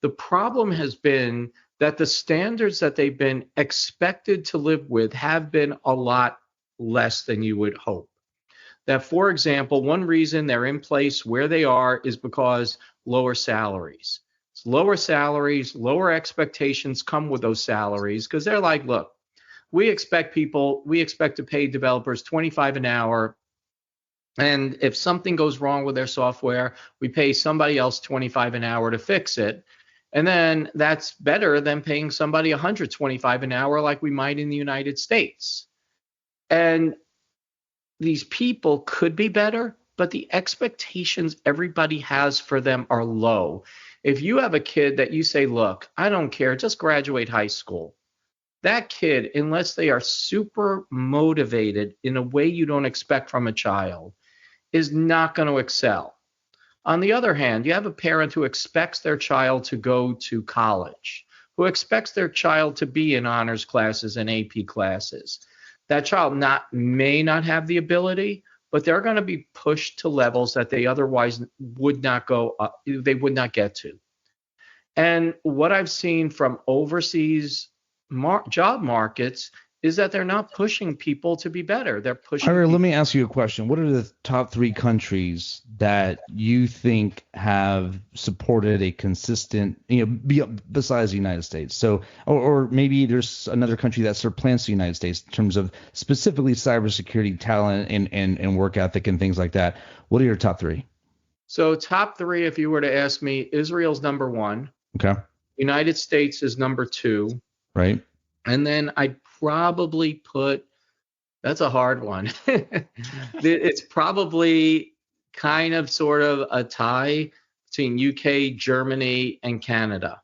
The problem has been that the standards that they've been expected to live with have been a lot less than you would hope. That, for example, one reason they're in place where they are is because lower salaries. It's lower salaries, lower expectations come with those salaries because they're like, look, we expect to pay developers $25 an hour. And if something goes wrong with their software, we pay somebody else $25 an hour to fix it. And then that's better than paying somebody $125 an hour like we might in the United States. And these people could be better, but the expectations everybody has for them are low. If you have a kid that you say, look, I don't care, just graduate high school. That kid, unless they are super motivated in a way you don't expect from a child, is not going to excel. On the other hand, you have a parent who expects their child to go to college, who expects their child to be in honors classes and AP classes. That child may not have the ability, but they're going to be pushed to levels that they otherwise would not get to. And what I've seen from overseas job markets is that they're not pushing people to be better. They're pushing. Ira, let me ask you a question. What are the top 3 countries that you think have supported a consistent, besides the United States? So, or maybe there's another country that supplants the United States in terms of specifically cybersecurity talent and work ethic and things like that. What are your top 3? So top 3, if you were to ask me, Israel's number 1. Okay. United States is number 2. Right. And then I'd probably put, that's a hard one. It's probably kind of sort of a tie between UK, Germany, and Canada.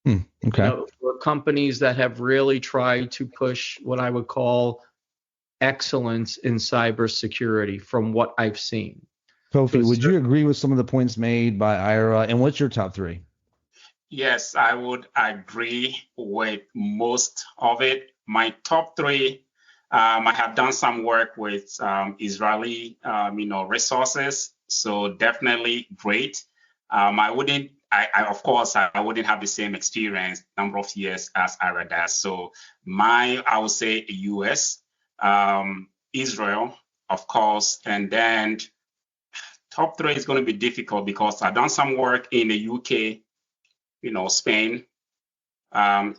Okay. For companies that have really tried to push what I would call excellence in cybersecurity from what I've seen. Kofi, would you agree with some of the points made by Ira? And what's your top 3? Yes, I would agree with most of it. My top 3, I have done some work with Israeli, resources, so definitely great. I wouldn't have the same experience, number of years as Ira does. So I would say US, Israel, of course, and then top 3 is going to be difficult because I've done some work in the UK. Spain,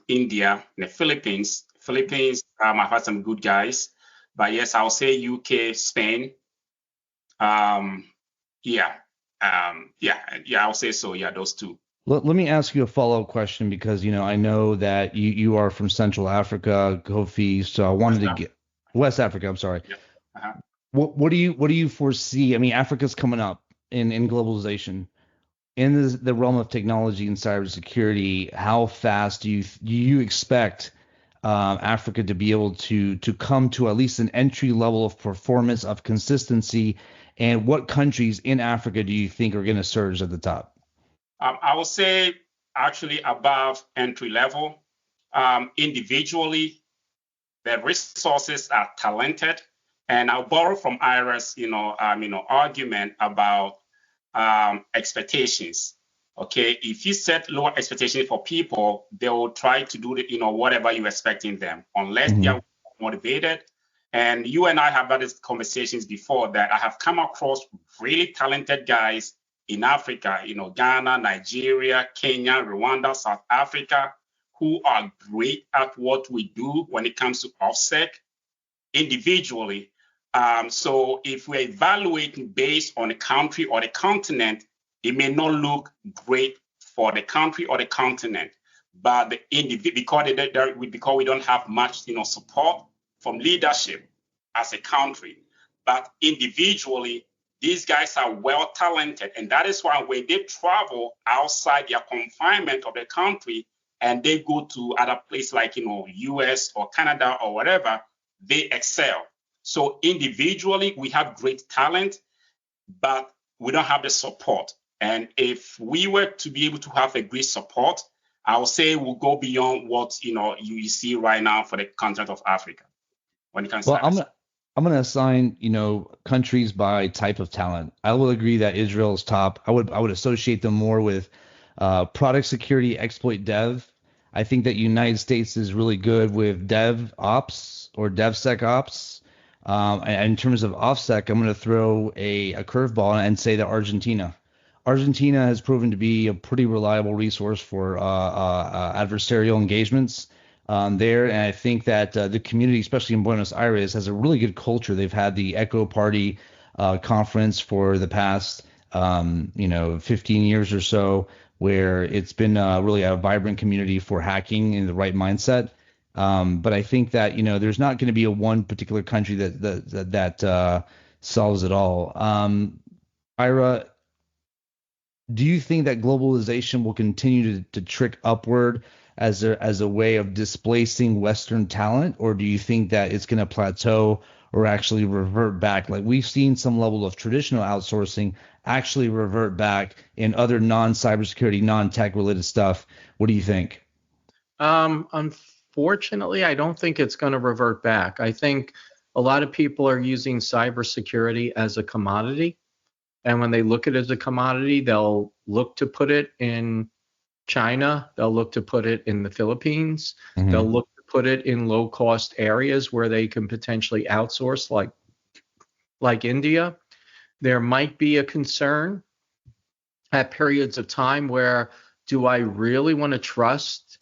India, and the Philippines. I've had some good guys. But yes, I'll say UK, Spain. I'll say so. Yeah, those 2. Let me ask you a follow-up question because, I know that you are from Central Africa, Kofi, so I wanted West to Africa. get West Africa, I'm sorry. Yep. Uh-huh. What do you foresee? I mean, Africa's coming up in globalization. In the realm of technology and cybersecurity, how fast do you expect Africa to be able to come to at least an entry level of performance, of consistency, and what countries in Africa do you think are going to surge at the top? I would say actually above entry level. Individually, the resources are talented, and I'll borrow from Ira's, argument about expectations. Okay, if you set lower expectations for people, they will try to do whatever you're expecting them, unless they Hmm. are motivated. And you and I have had these conversations before that I have come across really talented guys in Africa, Ghana, Nigeria, Kenya, Rwanda, South Africa, who are great at what we do when it comes to OffSec individually. So if we're evaluating based on the country or the continent, it may not look great for the country or the continent, but the because we don't have much, support from leadership as a country. But individually, these guys are well talented, and that is why when they travel outside their confinement of the country and they go to other places like US or Canada or whatever, they excel. So individually, we have great talent, but we don't have the support. And if we were to be able to have a great support, I would say we'll go beyond what you see right now for the continent of Africa when it comes to Well, I'm cybersecurity. gonna I'm gonna assign, countries by type of talent. I will agree that Israel is top. I would associate them more with product security, exploit dev. I think that United States is really good with dev ops or DevSec ops. And in terms of OffSec, I'm going to throw a curveball and say that Argentina. Argentina has proven to be a pretty reliable resource for adversarial engagements there. And I think that the community, especially in Buenos Aires, has a really good culture. They've had the Echo Party conference for the past, 15 years or so, where it's been really a vibrant community for hacking in the right mindset. But I think that there's not going to be a one particular country that solves it all. Ira, do you think that globalization will continue to trick upward as a way of displacing Western talent, or do you think that it's going to plateau or actually revert back? Like we've seen some level of traditional outsourcing actually revert back in other non-cybersecurity, non-tech related stuff. What do you think? Unfortunately, I don't think it's going to revert back. I think a lot of people are using cybersecurity as a commodity. And when they look at it as a commodity, they'll look to put it in China. They'll look to put it in the Philippines. Hmm. They'll look to put it in low cost areas where they can potentially outsource, like India. There might be a concern at periods of time where do I really want to trust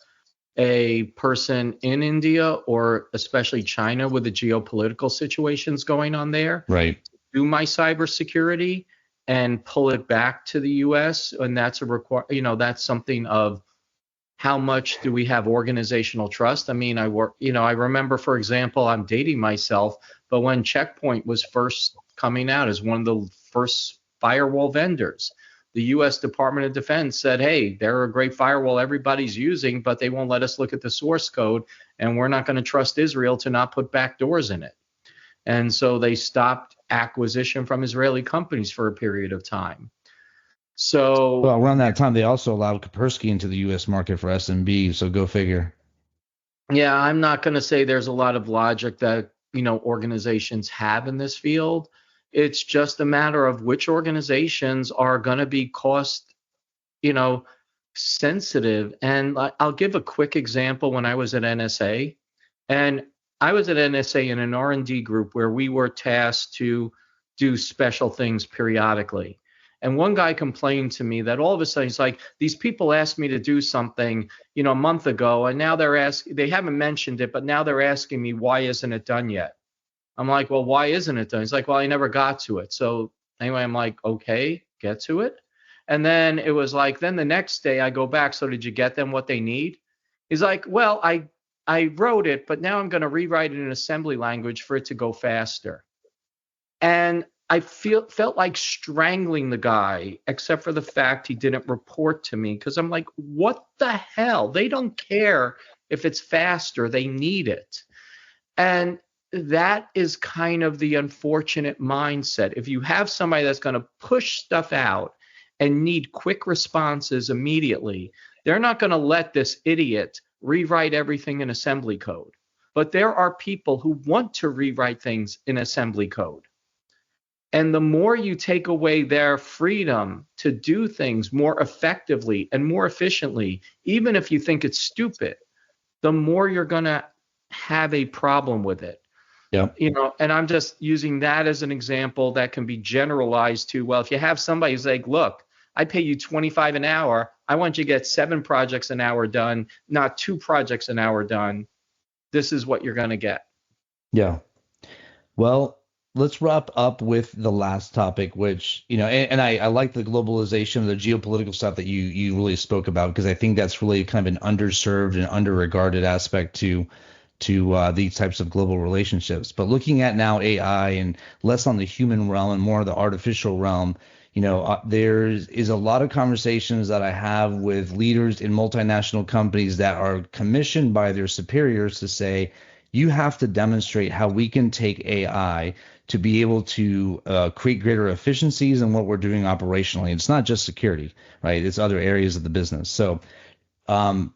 a person in India or especially China with the geopolitical situations going on there, Right. do my cybersecurity and pull it back to the US? And that's that's something of how much do we have organizational trust? I mean, I remember, for example, I'm dating myself, but when Checkpoint was first coming out as one of the first firewall vendors, the US Department of Defense said, hey, they're a great firewall everybody's using, but they won't let us look at the source code, and we're not going to trust Israel to not put backdoors in it. And so they stopped acquisition from Israeli companies for a period of time. So Well, around that time, they also allowed Kaspersky into the U.S. market for SMB, so go figure. yeah, I'm not going to say there's a lot of logic that, organizations have in this field. It's just a matter of which organizations are going to be cost, you know, sensitive. And I'll give a quick example. When I was at NSA, and I was at NSA in an R&D group where we were tasked to do special things periodically. And one guy complained to me that all of a sudden he's like, these people asked me to do something, a month ago, and now they haven't mentioned it, but now they're asking me, why isn't it done yet? I'm like, well, why isn't it done? He's like, well, I never got to it. So anyway, I'm like, okay, get to it. And then it was like, then the next day I go back. So did you get them what they need? He's like, well, I wrote it, but now I'm going to rewrite it in assembly language for it to go faster. And I felt like strangling the guy, except for the fact he didn't report to me, because I'm like, what the hell? They don't care if it's faster. They need it. And that is kind of the unfortunate mindset. If you have somebody that's going to push stuff out and need quick responses immediately, they're not going to let this idiot rewrite everything in assembly code. But there are people who want to rewrite things in assembly code. And the more you take away their freedom to do things more effectively and more efficiently, even if you think it's stupid, the more you're going to have a problem with it. Yeah. And I'm just using that as an example that can be generalized to, well, if you have somebody who's like, look, I pay you $25 an hour. I want you to get 7 projects an hour done, not 2 projects an hour done. This is what you're going to get. Yeah. Well, let's wrap up with the last topic, which, and I like the globalization, the geopolitical stuff that you really spoke about, because I think that's really kind of an underserved and underregarded aspect to these types of global relationships. But looking at now AI and less on the human realm and more of the artificial realm, there is a lot of conversations that I have with leaders in multinational companies that are commissioned by their superiors to say, you have to demonstrate how we can take AI to be able to create greater efficiencies in what we're doing operationally. It's not just security, right? It's other areas of the business. So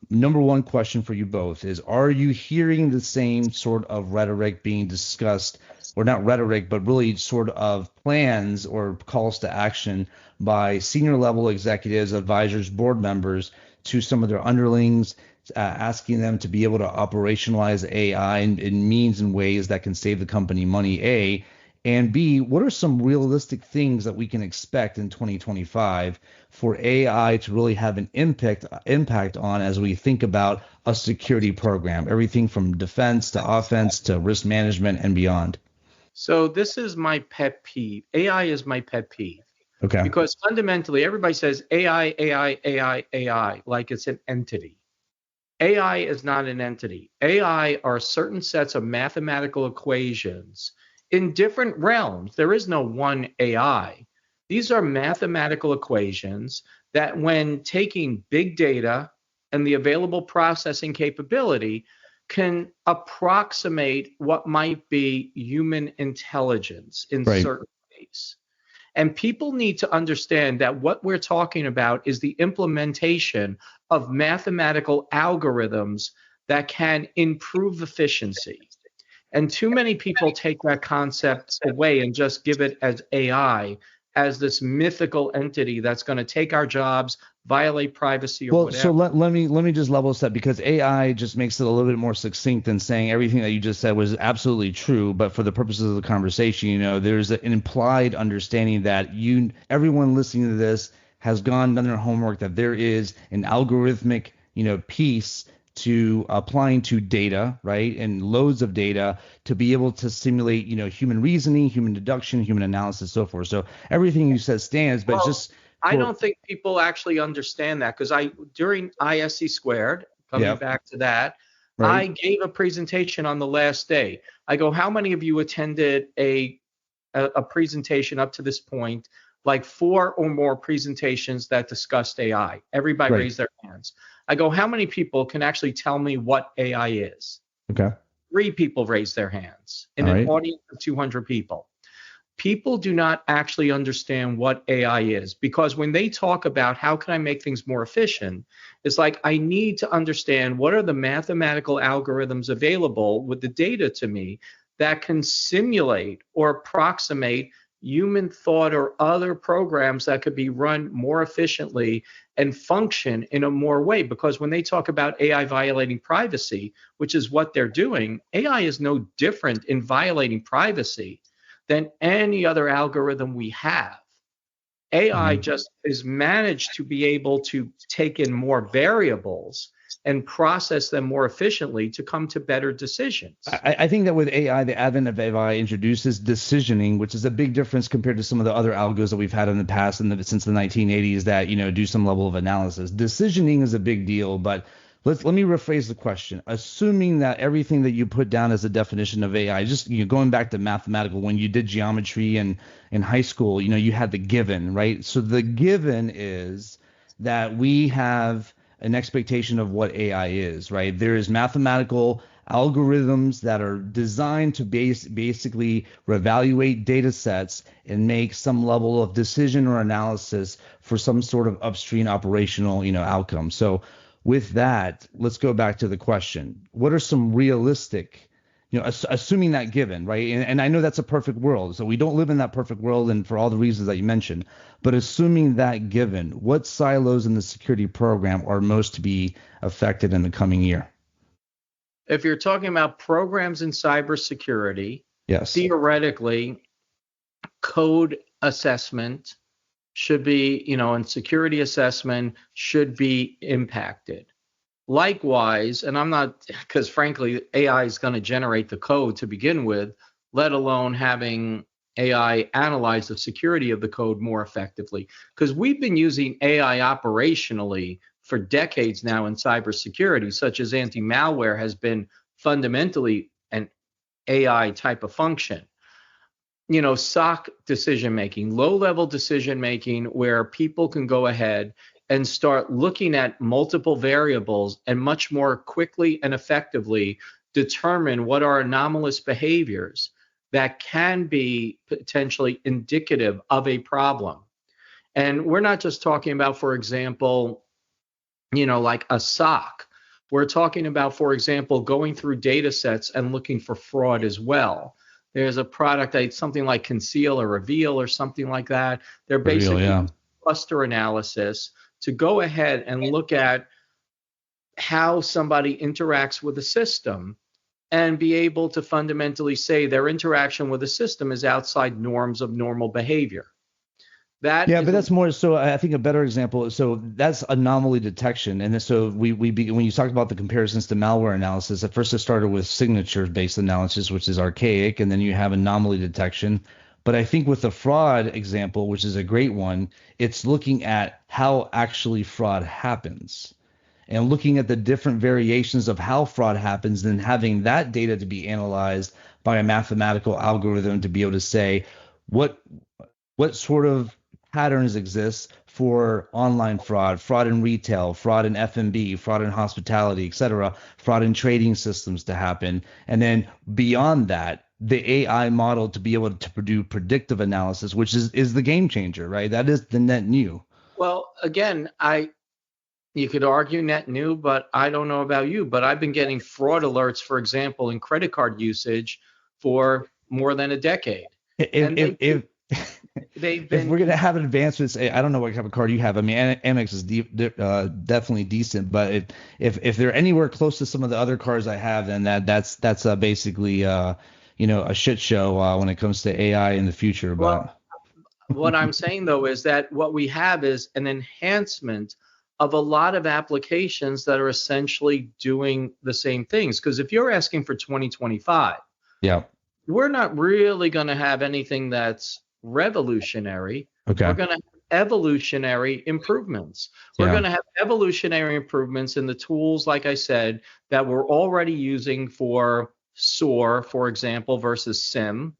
number one question for you both is, are you hearing the same sort of rhetoric being discussed, or not rhetoric, but really sort of plans or calls to action by senior level executives, advisors, board members to some of their underlings, asking them to be able to operationalize AI in means and ways that can save the company money, A, and B, what are some realistic things that we can expect in 2025 for AI to really have an impact on as we think about a security program, everything from defense to offense to risk management and beyond? So this is my pet peeve. AI is my pet peeve. Okay. Because fundamentally, everybody says AI, AI, AI, AI, like it's an entity. AI is not an entity. AI are certain sets of mathematical equations in different realms. There is no one AI. These are mathematical equations that, when taking big data and the available processing capability, can approximate what might be human intelligence in certain ways. And people need to understand that what we're talking about is the implementation of mathematical algorithms that can improve efficiency. And too many people take that concept away and just give it as AI, as this mythical entity that's going to take our jobs, violate privacy, or whatever. So let me just level set, because AI just makes it a little bit more succinct than saying everything that you just said was absolutely true. But for the purposes of the conversation, there's an implied understanding that everyone listening to this has done their homework, that there is an algorithmic, piece to applying to data, right, and loads of data to be able to simulate, human reasoning, human deduction, human analysis, so forth. So everything you said stands, but I don't think people actually understand that, because during ISC Squared, coming back to that, I gave a presentation on the last day. I go, how many of you attended a presentation up to this point, like 4 or more presentations that discussed AI? Everybody raised their hands. I go, how many people can actually tell me what AI is? Okay. 3 people raised their hands in an audience of 200 people. People do not actually understand what AI is, because when they talk about how can I make things more efficient, it's like, I need to understand what are the mathematical algorithms available with the data to me that can simulate or approximate human thought or other programs that could be run more efficiently and function in a more way. Because when they talk about AI violating privacy, which is what they're doing, AI is no different in violating privacy than any other algorithm we have. AI just is managed to be able to take in more variables and process them more efficiently to come to better decisions. I think that with AI, the advent of AI introduces decisioning, which is a big difference compared to some of the other algos that we've had in the past since the 1980s that, do some level of analysis. Decisioning is a big deal, but let me rephrase the question. Assuming that everything that you put down as a definition of AI, just going back to mathematical, when you did geometry in high school, you had the given, right? So the given is that we have an expectation of what AI is, right? There is mathematical algorithms that are designed to basically evaluate data sets and make some level of decision or analysis for some sort of upstream operational, outcome. So with that, let's go back to the question. What are some realistic, assuming that given, right? And I know that's a perfect world. So we don't live in that perfect world, and for all the reasons that you mentioned, but assuming that given, what silos in the security program are most to be affected in the coming year? If you're talking about programs in cybersecurity, yes, theoretically, code assessment should be, and security assessment should be impacted. Likewise, and I'm not, because frankly, AI is going to generate the code to begin with, let alone having AI analyze the security of the code more effectively. Because we've been using AI operationally for decades now in cybersecurity, such as anti-malware has been fundamentally an AI type of function. SOC decision-making, low-level decision-making, where people can go ahead and start looking at multiple variables and much more quickly and effectively determine what are anomalous behaviors that can be potentially indicative of a problem. And we're not just talking about, for example, like a SOC. We're talking about, for example, going through data sets and looking for fraud as well. There's a product, something like Conceal or Reveal or something like that. They're basically cluster analysis to go ahead and look at how somebody interacts with a system and be able to fundamentally say their interaction with a system is outside norms of normal behavior. But that's more so. I think a better example. So that's anomaly detection, and so when you talked about the comparisons to malware analysis, at first it started with signature-based analysis, which is archaic, and then you have anomaly detection. But I think with the fraud example, which is a great one, it's looking at how actually fraud happens and looking at the different variations of how fraud happens, and having that data to be analyzed by a mathematical algorithm to be able to say what sort of patterns exist for online fraud in retail, fraud in F&B, fraud in hospitality, etc., fraud in trading systems to happen. And then beyond that, the AI model to be able to produce predictive analysis, which is the game changer, right? That is the net new. Well, again, you could argue net new, but I don't know about you, but I've been getting fraud alerts, for example, in credit card usage for more than a decade. If we're gonna have advancements, I don't know what type of card you have. I mean, Amex is definitely decent, but if they're anywhere close to some of the other cards I have, then that's basically a shit show when it comes to AI in the future. But what I'm saying though is that what we have is an enhancement of a lot of applications that are essentially doing the same things. Because if you're asking for 2025, we're not really going to have anything that's revolutionary. Okay. We're going to have evolutionary improvements. We're going to have evolutionary improvements in the tools, like I said, that we're already using for SOAR, for example, versus SIM.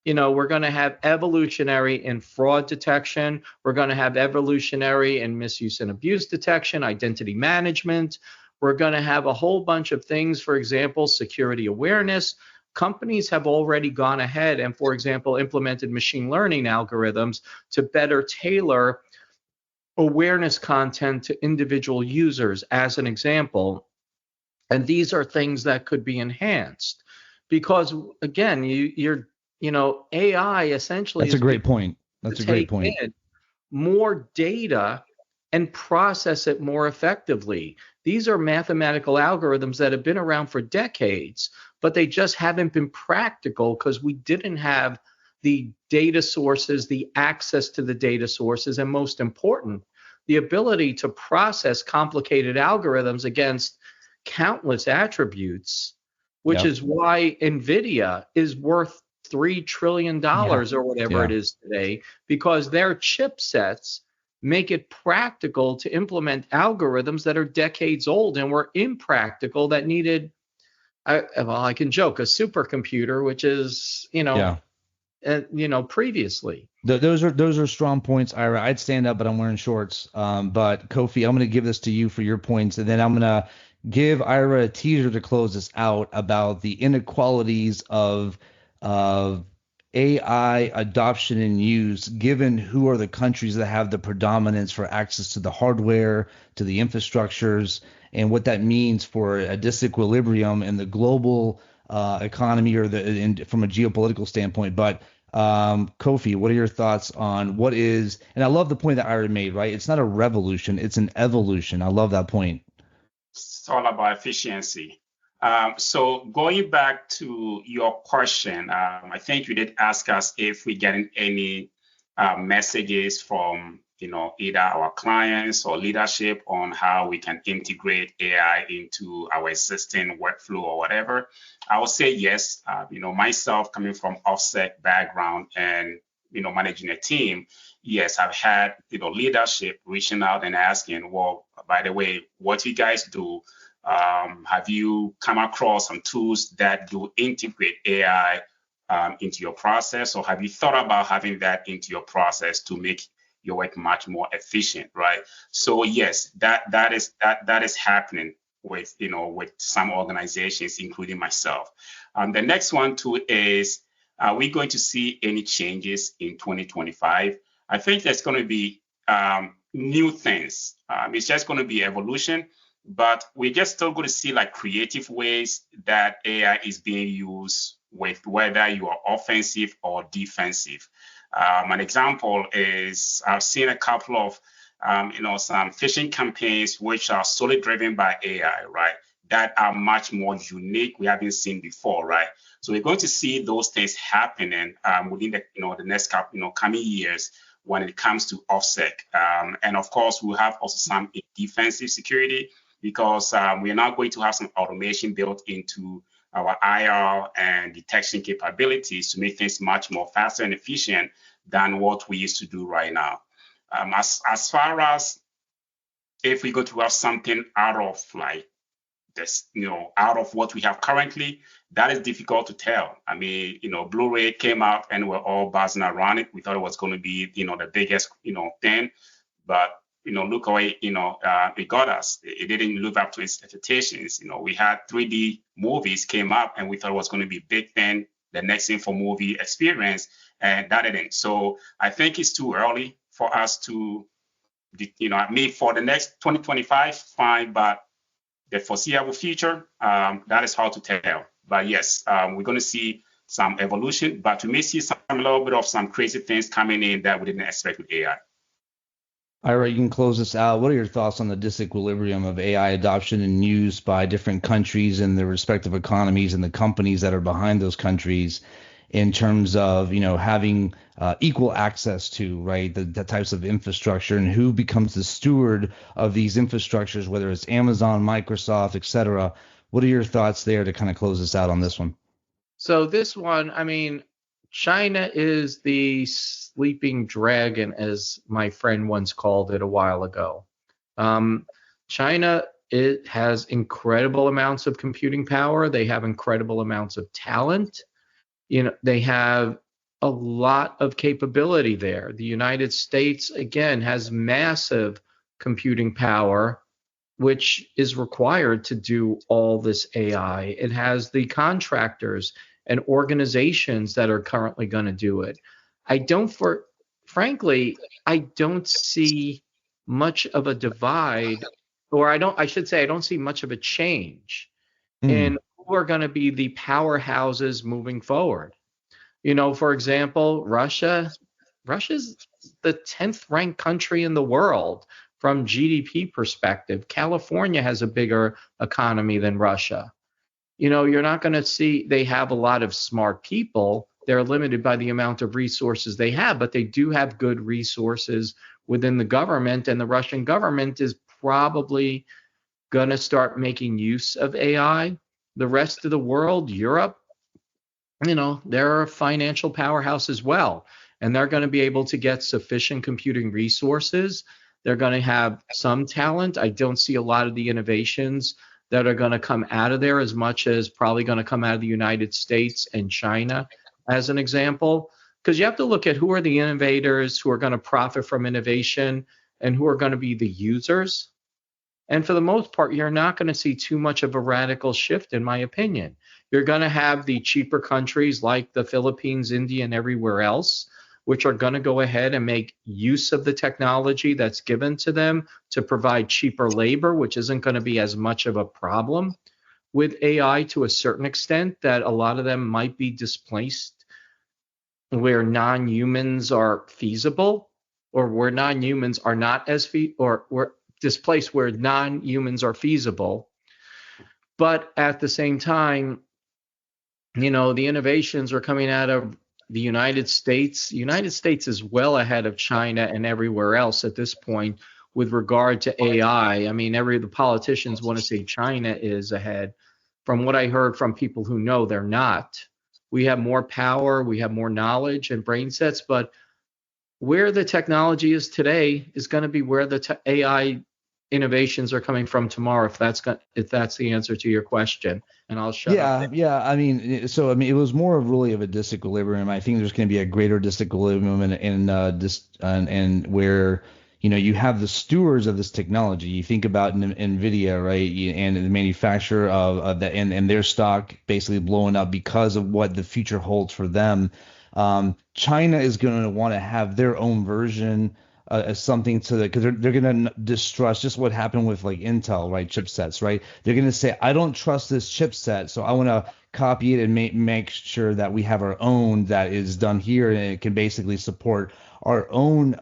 We're going to have evolutionary in fraud detection. We're going to have evolutionary in misuse and abuse detection, identity management. We're going to have a whole bunch of things, for example, security awareness. Companies have already gone ahead and, for example, implemented machine learning algorithms to better tailor awareness content to individual users, as an example. And these are things that could be enhanced because, again, AI essentially That's a great point. That's a great point. More data and process it more effectively. These are mathematical algorithms that have been around for decades, but they just haven't been practical because we didn't have the data sources, the access to the data sources, and most important, the ability to process complicated algorithms against countless attributes, which is why NVIDIA is worth $3 trillion or whatever it is today, because their chipsets make it practical to implement algorithms that are decades old and were impractical, that needed, I can joke, a supercomputer, which is, previously. Those are strong points, Ira. I'd stand up, but I'm wearing shorts. But Kofi, I'm going to give this to you for your points, and then I'm going to give Ira a teaser to close us out about the inequalities of AI adoption and use, given who are the countries that have the predominance for access to the hardware, to the infrastructures, and what that means for a disequilibrium in the global economy or from a geopolitical standpoint. But Kofi, what are your thoughts on what is, and I love the point that Ira made, right? It's not a revolution, it's an evolution. I love that point. It's all about efficiency. So going back to your question, I think you did ask us if we're getting any messages from either our clients or leadership on how we can integrate AI into our existing workflow or whatever. I would say yes. Myself coming from OffSec background and managing a team, yes, I've had leadership reaching out and asking, well, by the way, what you guys do? Have you come across some tools that do integrate AI into your process, or have you thought about having that into your process to make your work much more efficient, right? So yes, that is happening with some organizations, including myself. The next one too is, are we going to see any changes in 2025? I think there's going to be new things. It's just going to be evolution, but we're just still going to see like creative ways that AI is being used, with whether you are offensive or defensive. An example is I've seen a couple of some phishing campaigns which are solely driven by AI, right? That are much more unique, we haven't seen before, right? So we're going to see those things happening within the next couple coming years when it comes to OffSec. And of course, we'll have also some defensive security, because we are now going to have some automation built into our IR and detection capabilities to make things much more faster and efficient than what we used to do right now. As far as if we go to have something out of like this, out of what we have currently, that is difficult to tell. I mean, Blu-ray came out and we're all buzzing around it. We thought it was going to be, the biggest, thing, but look away, it got us. It didn't live up to its expectations. We had 3D movies came up and we thought it was going to be big thing, the next thing for movie experience, and that didn't. So I think it's too early for us to, for the next 2025, fine, but the foreseeable future, that is hard to tell. But yes, we're going to see some evolution, but we may see a little bit of some crazy things coming in that we didn't expect with AI. Ira, you can close this out. What are your thoughts on the disequilibrium of AI adoption and use by different countries and their respective economies and the companies that are behind those countries, in terms of having equal access to, right, the types of infrastructure, and who becomes the steward of these infrastructures, whether it's Amazon, Microsoft, et cetera? What are your thoughts there to kind of close us out on this one? So this one, I mean, China is the sleeping dragon, as my friend once called it a while ago. China, it has incredible amounts of computing power. They have incredible amounts of talent. They have a lot of capability there. The United States, again, has massive computing power, which is required to do all this AI. It has the contractors and organizations that are currently going to do it. Frankly, I don't see much of a divide, or I don't see much of a change in who are going to be the powerhouses moving forward. For example, Russia's the 10th ranked country in the world from GDP perspective. California has a bigger economy than Russia. You're not going to see, they have a lot of smart people they're limited by the amount of resources they have, but they do have good resources within the government, and the Russian government is probably going to start making use of AI. The rest of the world, Europe, they're a financial powerhouse as well, and they're going to be able to get sufficient computing resources. They're going to have some talent. I don't see a lot of the innovations that are going to come out of there as much as probably going to come out of the United States and China, as an example, because you have to look at who are the innovators who are going to profit from innovation and who are going to be the users. And for the most part, you're not going to see too much of a radical shift, in my opinion. You're going to have the cheaper countries like the Philippines, India, and everywhere else, which are going to go ahead and make use of the technology that's given to them to provide cheaper labor, which isn't going to be as much of a problem with AI to a certain extent, that a lot of them might be displaced where non-humans are feasible, or where non-humans are not as or we're displaced where non-humans are feasible. But at the same time, the innovations are coming out of the United States. The United States is well ahead of China and everywhere else at this point with regard to AI. I mean, the politicians want to say China is ahead. From what I heard from people who know, they're not. We have more power, we have more knowledge and brain sets, but where the technology is today is going to be where the AI innovations are coming from tomorrow, if that's the answer to your question. And I'll shut up. Yeah. I mean, it was more of really of a disequilibrium. I think there's going to be a greater disequilibrium and where you have the stewards of this technology. You think about NVIDIA, right, and the manufacturer of that, and their stock basically blowing up because of what the future holds for them. China is going to want to have their own version as something because they're going to distrust just what happened with like Intel, right, chipsets, right? They're going to say, I don't trust this chipset, so I want to copy it and make sure that we have our own that is done here, and it can basically support our own,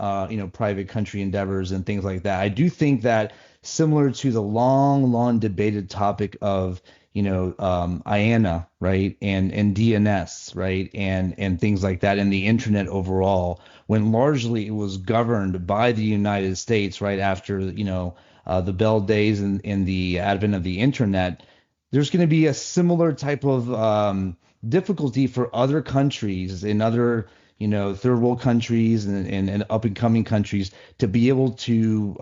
private country endeavors and things like that. I do think that similar to the long debated topic of, IANA, right, and DNS, right, and things like that, and the internet overall, when largely it was governed by the United States, right, after, the Bell days and the advent of the internet. There's going to be a similar type of difficulty for other countries in other third world countries and up and coming countries to be able to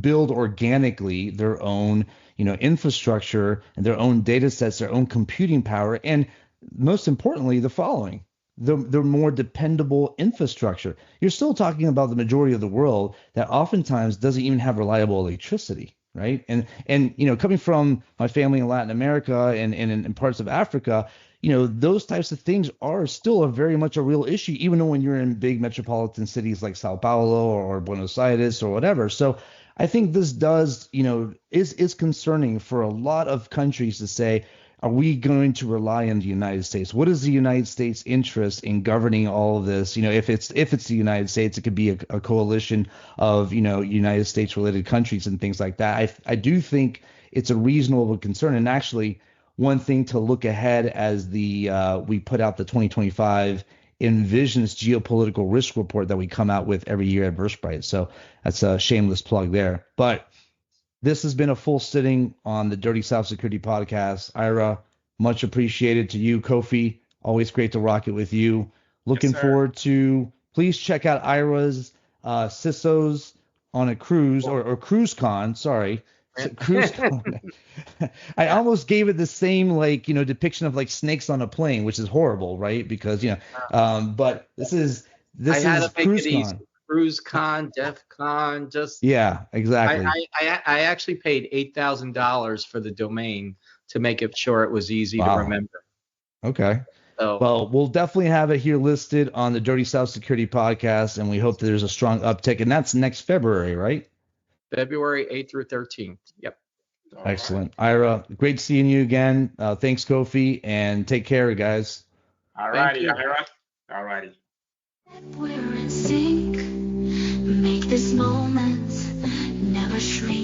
build organically their own infrastructure and their own data sets, their own computing power, and most importantly, the following: the more dependable infrastructure. You're still talking about the majority of the world that oftentimes doesn't even have reliable electricity, right? And coming from my family in Latin America and in parts of Africa, those types of things are still very much a real issue, even though when you're in big metropolitan cities like Sao Paulo or Buenos Aires or whatever. So I think this is concerning for a lot of countries to say, are we going to rely on the United States? What is the United States' interest in governing all of this? If it's the United States, it could be a coalition of United States related countries and things like that. I do think it's a reasonable concern, and actually one thing to look ahead as we put out the 2025 envisions geopolitical risk report that we come out with every year at Versprite. So that's a shameless plug there. But this has been a full sitting on the Dirty South Security Podcast. Ira, much appreciated to you. Kofi, always great to rock it with you. Looking forward to, please check out Ira's CISOs on a cruise or CruiseCon, sorry. CruiseCon. I almost gave it the same depiction of like snakes on a plane, which is horrible, right? Because but this is CruiseCon. CruiseCon, DefCon, just yeah, exactly. I actually paid $8,000 for the domain to make it sure it was easy to remember. Okay. So, well, we'll definitely have it here listed on the Dirty South Security Podcast, and we hope that there's a strong uptick, and that's next February, right? February 8th through 13th. Yep. Excellent. Ira, great seeing you again. Thanks, Kofi, and take care, guys. All righty, Ira. All righty. We're in sync. Make this moment never shrink.